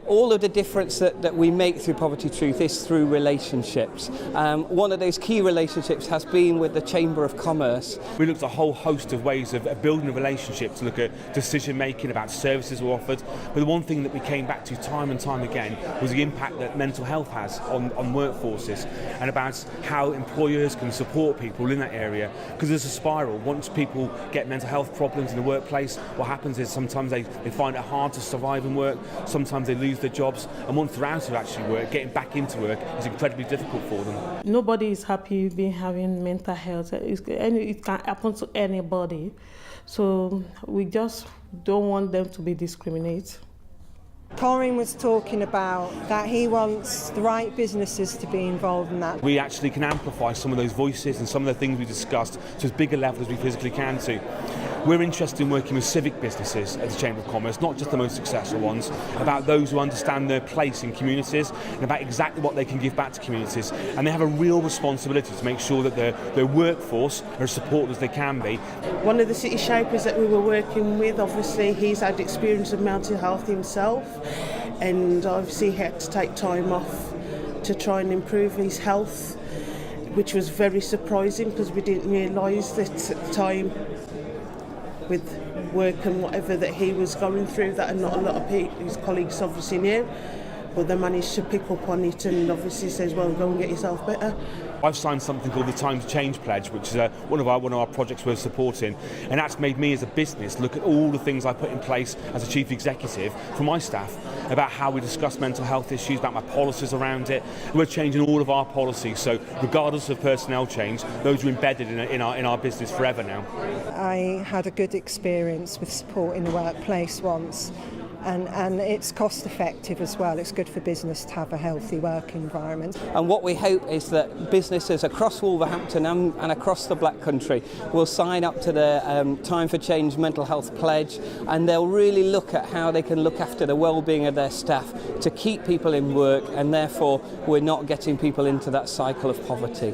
all of the difference that we make through Poverty Truth is through relationships. One of those key relationships has been with the Chamber of Commerce. We looked at a whole host of ways of building a relationship to look at decision making about services we offered, but the one thing that we came back to time and time again was the impact that mental health has on workforces, and about how employers can support people in that area, because there's a spiral. Once people get mental health problems in the workplace, what happens is sometimes they find it hard to survive in work, sometimes they lose their jobs, and once they're out of actually work, getting back into work is incredibly difficult for them. Nobody is happy being having mental health. It can happen to anybody, so we just don't want them to be discriminated. Corin was talking about that he wants the right businesses to be involved in that. We actually can amplify some of those voices and some of the things we discussed to as big a level as we physically can to. We're interested in working with civic businesses at the Chamber of Commerce, not just the most successful ones, about those who understand their place in communities and about exactly what they can give back to communities. And they have a real responsibility to make sure that their workforce are as supported as they can be. One of the city shapers that we were working with, obviously he's had experience of mental health himself, and obviously he had to take time off to try and improve his health, which was very surprising because we didn't realise that at the time, with work and whatever that he was going through, that not a lot of his colleagues obviously knew, but they managed to pick up on it and obviously says, well, go and get yourself better. I've signed something called the Time to Change Pledge, which is one of our projects we're supporting, and that's made me as a business look at all the things I put in place as a chief executive for my staff, about how we discuss mental health issues, about my policies around it. We're changing all of our policies, so regardless of personnel change, those are embedded in our business forever now. I had a good experience with support in the workplace once, and it's cost effective as well. It's good for business to have a healthy work environment. And what we hope is that businesses across Wolverhampton and across the Black Country will sign up to the Time for Change Mental Health Pledge, and they'll really look at how they can look after the well-being of their staff to keep people in work, and therefore we're not getting people into that cycle of poverty.